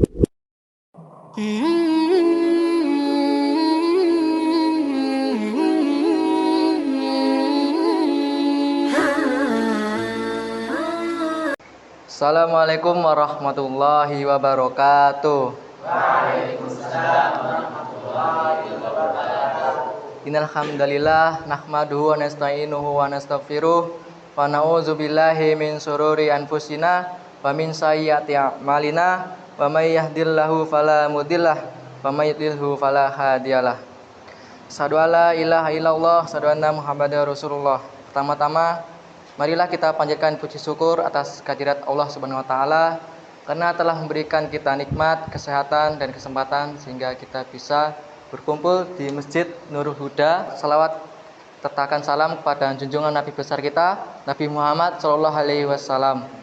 Assalamualaikum warahmatullahi wabarakatuh. Waalaikumsalam warahmatullahi wabarakatuh. Innal hamdalillah nahmaduhu wa nasta'inuhu wa nastaghfiruh wa na'udzu billahi min syururi anfusina wa min sayyiati a'malina wa may yahdihillahu fala mudillah wa may yudlilhu fala hadiyalah. Asyhadu alla ilaha illallah, asyhadu anna Muhammadar Rasulullah. Pertama-tama marilah kita panjatkan puji syukur atas kehadirat Allah Subhanahu wa taala karena telah memberikan kita nikmat, kesehatan dan kesempatan sehingga kita bisa berkumpul di Masjid Nurul Huda. Salawat sertakan salam kepada junjungan Nabi besar kita, Nabi Muhammad SAW.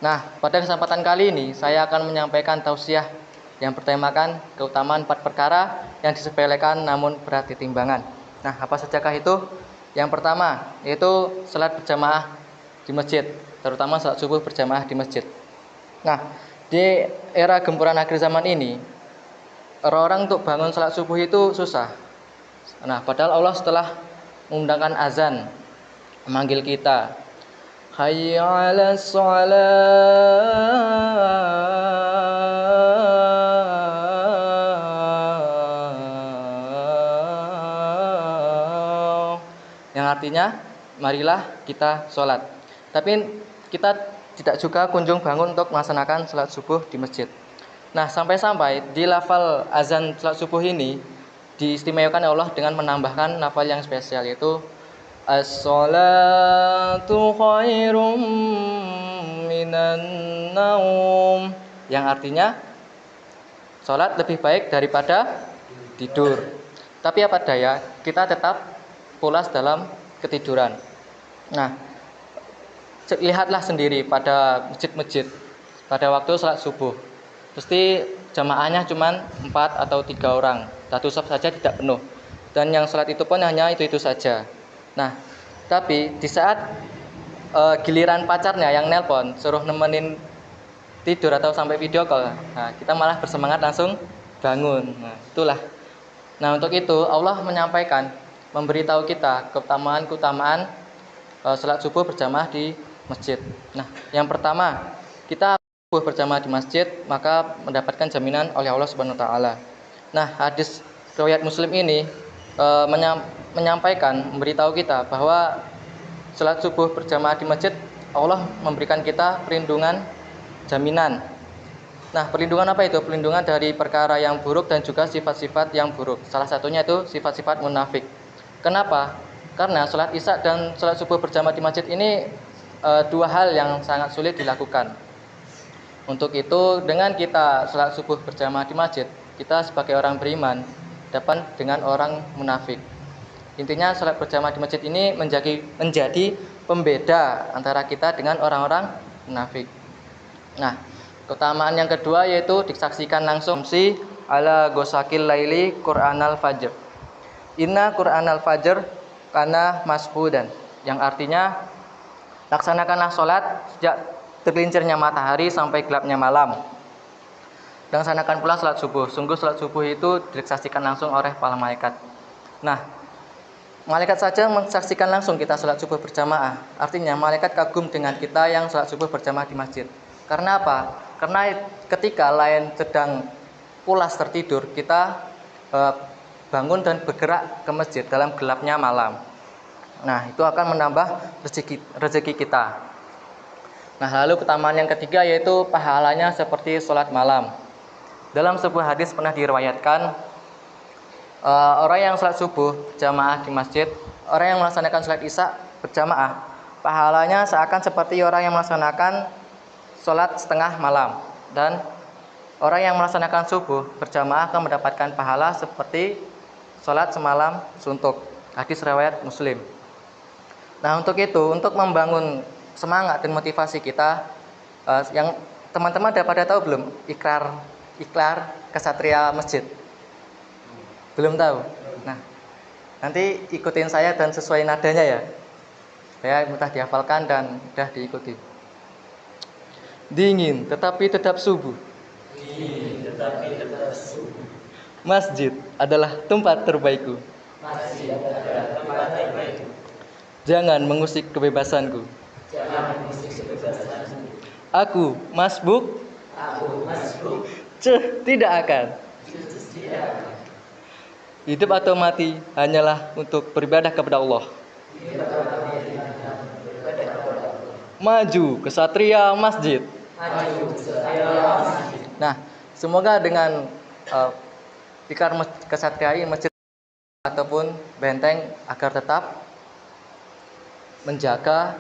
Nah, pada kesempatan kali ini saya akan menyampaikan tausiah yang bertemakan keutamaan 4 perkara yang disepelekan namun berat di timbangan. Nah, apa sajakah itu? Yang pertama yaitu salat berjamaah di masjid, terutama salat subuh berjamaah di masjid. Nah, di era gempuran akhir zaman ini, orang-orang untuk bangun salat subuh itu susah. Nah, padahal Allah setelah mengundangkan azan, memanggil kita, hayya 'alas shalah, yang artinya marilah kita sholat. Tapi kita tidak juga kunjung bangun untuk melaksanakan sholat subuh di masjid. Nah, sampai-sampai di lafal azan sholat subuh ini diistimewakan oleh Allah dengan menambahkan lafal yang spesial, yaitu as-sholatu khairum minan naum, yang artinya sholat lebih baik daripada tidur. Tapi apa daya, kita tetap pulas dalam ketiduran. Nah, lihatlah sendiri pada masjid-masjid pada waktu sholat subuh, pasti jamaahnya cuma 4 atau 3 orang, satu saf saja tidak penuh, dan yang sholat itu pun hanya itu saja. Nah, tapi di saat giliran pacarnya yang nelpon suruh nemenin tidur atau sampai video call, nah, kita malah bersemangat langsung bangun. Nah, itulah. Nah, untuk itu Allah menyampaikan, memberitahu kita keutamaan sholat subuh berjamaah di masjid. Nah, yang pertama, kita subuh berjamaah di masjid maka mendapatkan jaminan oleh Allah Subhanahu wa taala. Nah, hadis riwayat Muslim ini menyampaikan, memberitahu kita bahwa sholat subuh berjamaah di masjid Allah memberikan kita perlindungan, jaminan. Nah, perlindungan apa itu? Perlindungan dari perkara yang buruk dan juga sifat-sifat yang buruk. Salah satunya itu sifat-sifat munafik. Kenapa? Karena sholat isya dan sholat subuh berjamaah di masjid ini dua hal yang sangat sulit dilakukan. Untuk itu, dengan kita sholat subuh berjamaah di masjid, kita sebagai orang beriman dapat dengan orang munafik. Intinya sholat berjamaah di masjid ini menjadi pembeda antara kita dengan orang-orang munafik. Nah, keutamaan yang kedua yaitu disaksikan langsung si ala gosakil laili Qur'anal fajr. Inna Qur'anal fajr kana mashudan, yang artinya laksanakanlah sholat sejak tergelincirnya matahari sampai gelapnya malam. Dan laksanakan pula sholat subuh. Sungguh sholat subuh itu disaksikan langsung oleh para malaikat. Nah, malaikat saja mensaksikan langsung kita sholat subuh berjamaah. Artinya malaikat kagum dengan kita yang sholat subuh berjamaah di masjid. Karena apa? Karena ketika lain sedang pulas tertidur, kita bangun dan bergerak ke masjid dalam gelapnya malam. Nah, itu akan menambah rezeki kita. Nah, lalu keutamaan yang ketiga yaitu pahalanya seperti sholat malam. Dalam sebuah hadis pernah diriwayatkan, orang yang sholat subuh berjamaah di masjid, orang yang melaksanakan sholat isya berjamaah, pahalanya seakan seperti orang yang melaksanakan sholat setengah malam. Dan orang yang melaksanakan subuh berjamaah akan mendapatkan pahala seperti sholat semalam suntuk. Hadis riwayat Muslim. Nah, untuk itu, untuk membangun semangat dan motivasi kita, yang teman-teman udah pada tahu belum ikrar kesatria masjid? Belum tahu? Nah, nanti ikutin saya dan sesuai nadanya ya, supaya mudah dihafalkan dan mudah diikuti. Dingin tetapi tetap subuh, Masjid adalah tempat terbaikku. Masjid adalah tempat terbaikku. Jangan mengusik kebebasanku. Jangan mengusik kebebasanku. Aku masbuk. Aku masbuk. Tidak akan. Tidak akan. Hidup atau mati hanyalah untuk beribadah kepada Allah. Hidup atau mati hanyalah untuk beribadah kepada Allah. Maju kesatria masjid. Maju kesatria masjid. Nah, semoga dengan tikar kesatriaan masjid ataupun benteng agar tetap menjaga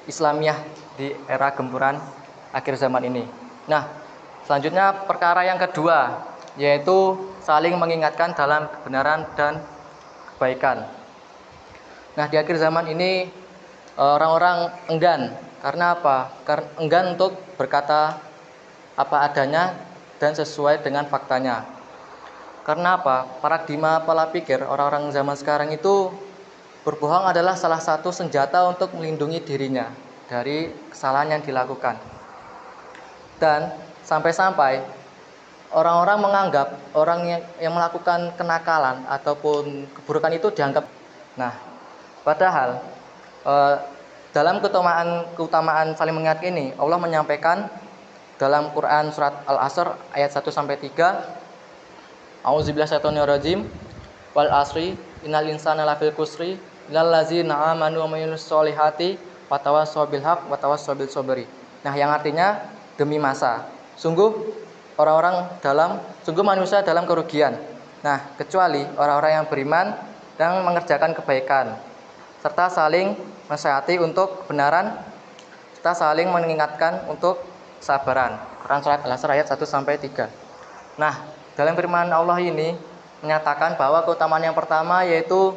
Islamiyah di era gempuran akhir zaman ini. Nah, selanjutnya perkara yang kedua, yaitu saling mengingatkan dalam kebenaran dan kebaikan. Nah, di akhir zaman ini orang-orang enggan. Karena apa? Karena enggan untuk berkata apa adanya dan sesuai dengan faktanya. Karena apa? Paradigma pola pikir orang-orang zaman sekarang itu berbohong adalah salah satu senjata untuk melindungi dirinya dari kesalahan yang dilakukan. Dan sampai-sampai orang-orang menganggap orang yang melakukan kenakalan ataupun keburukan itu dianggap. Nah, padahal dalam keutamaan saling mengingatkan ini, Allah menyampaikan dalam Quran surat Al-Asr ayat 1 sampai 3, A'udzubillahi minasyaitonirrajim. Wal asri innal insana lafil kusri illal ladzina amanu wa amilus solihati wa tawassaw bil haqq wa tawassaw bis sabri. Nah, yang artinya demi masa. Sungguh manusia dalam kerugian. Nah, kecuali orang-orang yang beriman dan mengerjakan kebaikan serta saling menasihati untuk kebenaran serta saling mengingatkan untuk kesabaran. Quran surat Al-Asr ayat 1 sampai 3. Nah, dalam firman Allah ini menyatakan bahwa keutamaan yang pertama yaitu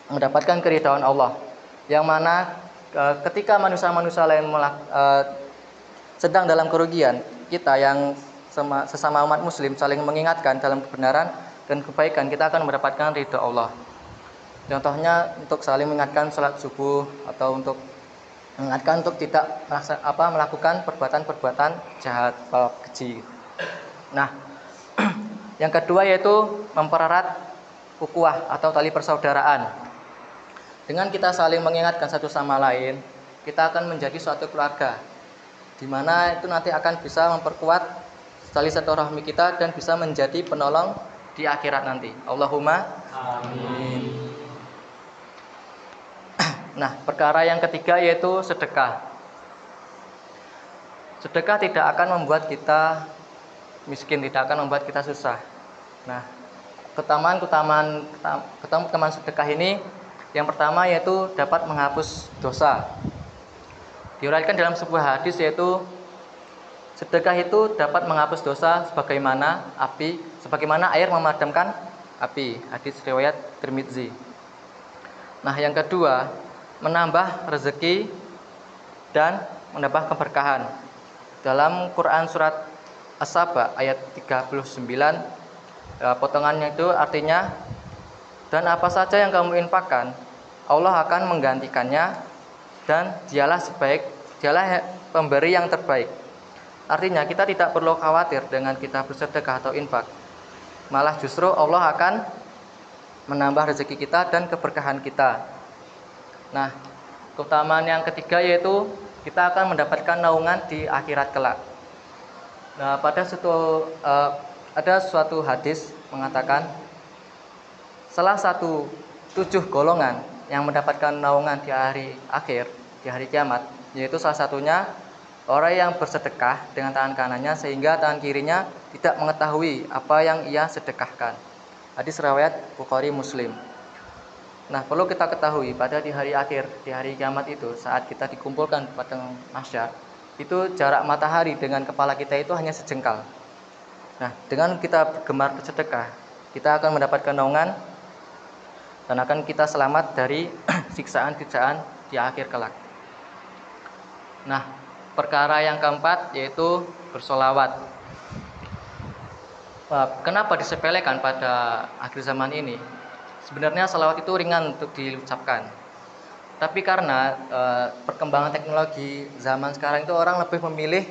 mendapatkan keridhaan Allah, yang mana ketika manusia-manusia lain sedang dalam kerugian, kita yang sesama umat muslim saling mengingatkan dalam kebenaran dan kebaikan, kita akan mendapatkan ridha Allah. Contohnya untuk saling mengingatkan salat subuh atau untuk mengingatkan untuk tidak melakukan perbuatan-perbuatan jahat atau keji. Nah, yang kedua yaitu mempererat ukhuwah atau tali persaudaraan. Dengan kita saling mengingatkan satu sama lain, kita akan menjadi suatu keluarga, di mana itu nanti akan bisa memperkuat tali silaturahmi kita dan bisa menjadi penolong di akhirat nanti. Allahumma amin. Nah, perkara yang ketiga yaitu sedekah. Sedekah tidak akan membuat kita miskin, tidak akan membuat kita susah. Nah, keutamaan sedekah ini yang pertama yaitu dapat menghapus dosa. Diuraikan dalam sebuah hadis yaitu sedekah itu dapat menghapus dosa sebagaimana air memadamkan api. Hadis riwayat Tirmidzi. Nah, yang kedua, menambah rezeki dan menambah keberkahan. Dalam Quran surat As-Saba ayat 39, potongannya itu artinya, dan apa saja yang kamu infakkan, Allah akan menggantikannya dan dialah pemberi yang terbaik. Artinya kita tidak perlu khawatir dengan kita bersedekah atau infak. Malah justru Allah akan menambah rezeki kita dan keberkahan kita. Nah, keutamaan yang ketiga yaitu kita akan mendapatkan naungan di akhirat kelak. Nah, ada suatu hadis mengatakan salah satu 7 golongan yang mendapatkan naungan di hari akhir, di hari kiamat, yaitu salah satunya orang yang bersedekah dengan tangan kanannya sehingga tangan kirinya tidak mengetahui apa yang ia sedekahkan. Hadis riwayat Bukhari Muslim. Nah, perlu kita ketahui pada di hari akhir, di hari kiamat itu, saat kita dikumpulkan pada mahsyar, itu jarak matahari dengan kepala kita itu hanya sejengkal. Nah, dengan kita gemar bersedekah, kita akan mendapatkan naungan dan akan kita selamat dari siksaan-siksaan di akhir kelak. Nah, perkara yang keempat yaitu bersolawat. Kenapa disepelekan pada akhir zaman ini? Sebenarnya salawat itu ringan untuk diucapkan. Tapi karena perkembangan teknologi zaman sekarang itu orang lebih memilih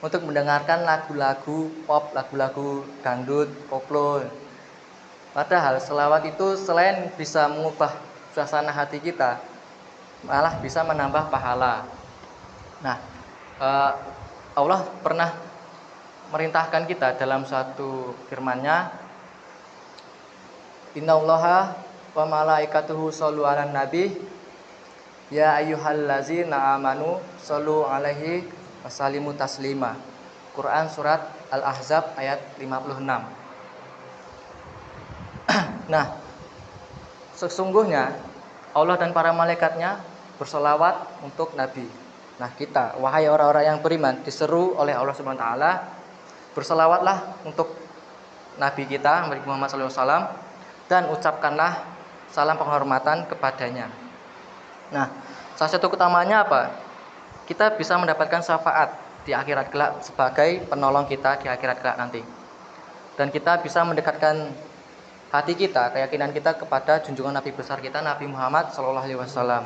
untuk mendengarkan lagu-lagu pop, lagu-lagu dangdut, koplo. Padahal selawat itu selain bisa mengubah suasana hati kita, malah bisa menambah pahala. Nah, Allah pernah merintahkan kita dalam suatu firman-Nya, Innallaha wa malaikatuhu shollu 'alan nabi ya ayyuhallazina amanu shollu 'alaihi wasallimu taslima. Quran surat Al-Ahzab ayat 56. Nah, sesungguhnya Allah dan para malaikatnya bersolawat untuk Nabi. Nah, kita, wahai orang-orang yang beriman, diseru oleh Allah Subhanahu wa taala, bersolawatlah untuk Nabi kita, Nabi Muhammad SAW, dan ucapkanlah salam penghormatan kepadanya. Nah, salah satu utamanya apa? Kita bisa mendapatkan syafaat di akhirat kelak sebagai penolong kita di akhirat kelak nanti. Dan kita bisa mendekatkan hati kita, keyakinan kita kepada junjungan Nabi besar kita, Nabi Muhammad SAW.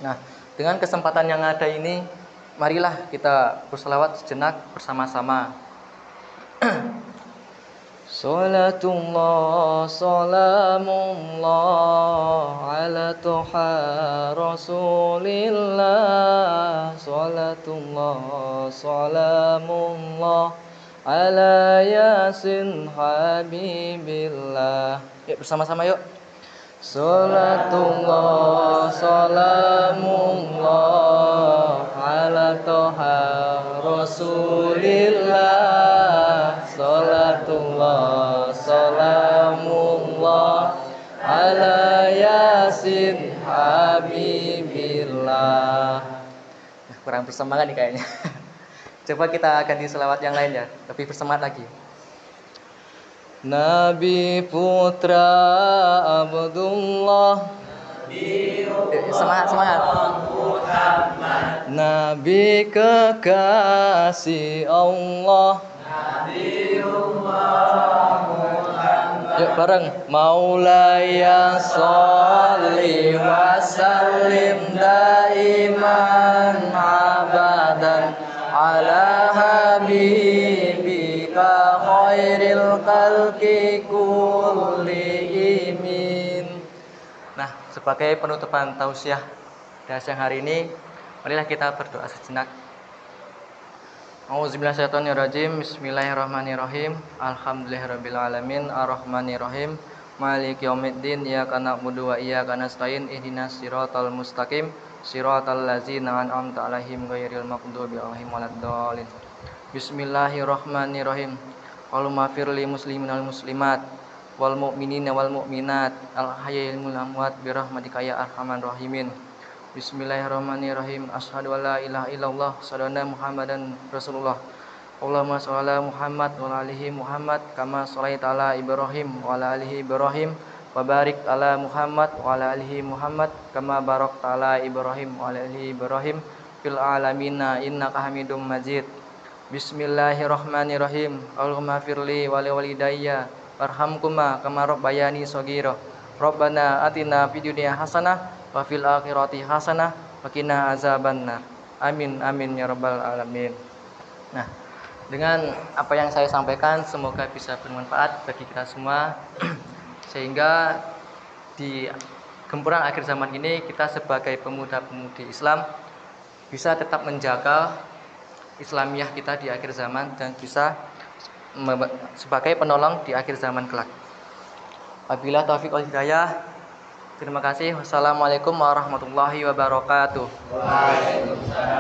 Nah, dengan kesempatan yang ada ini, marilah kita berselawat sejenak bersama-sama. Salatullah salamullah ala tuha rasulillah. Salatullah salamullah ala yasin habibillah. Yuk bersama-sama yuk. Salatullah salamullah ala tuha rasulillah. Salatullah salamullah ala yasin habibillah. Kurang bersemangat nih kayaknya. Coba kita ganti selawat yang lain ya, lebih bersemangat lagi. Nabi putra Abdullah, semangat. Nabi kekasih Allah, yuk bareng. Maulaya sholli wa sallim daiman abadan ala habibika khairil khalqi kullihim. Nah, sebagai penutupan tausiah pada siang hari ini, marilah kita berdoa sejenak. Auzubillahiminasyaitonirrajim. Bismillahirrahmanirrahim. Alhamdulillahirabbil alamin arrahmanirrahim maliki yaumiddin iyyaka na'budu wa iyyaka nasta'in ihdinas siratal mustaqim siratal ladzina an'amta 'alaihim ghairil maghdubi 'alaihim waladdallin. Bismillahirrahmanirrahim. Allahumma firli muslimin wal muslimat wal mu'minina wal mu'minat al hayyil amwat bi rahmatika ya arhamar rahimin. Bismillahirrahmanirrahim. Asyhadu an la ilaha illallah, asyhadu anna Muhammadan Rasulullah. Allahumma shalli ala Muhammad wa ala alihi Muhammad kama shallaita ala Ibrahim wa ala alihi Ibrahim wa barik ala Muhammad wa ala alihi Muhammad kama barakta ala Ibrahim wa ala alihi Ibrahim fil alamin innaka Hamidum Majid. Bismillahirrahmanirrahim. Allahumma firli wa li walidayya warhamhuma kama rabbayani shaghira. Rabbana atina fid dunya hasanah wa fil akhirati hasanah wa qina azabannar. Amin amin ya rabbal alamin. Nah, dengan apa yang saya sampaikan semoga bisa bermanfaat bagi kita semua sehingga di gempuran akhir zaman ini kita sebagai pemuda-pemudi Islam bisa tetap menjaga Islamiyah kita di akhir zaman dan bisa sebagai penolong di akhir zaman kelak. Wabillahi taufiq wal hidayah. Terima kasih. Wassalamualaikum warahmatullahi wabarakatuh. Waalaikumsalam.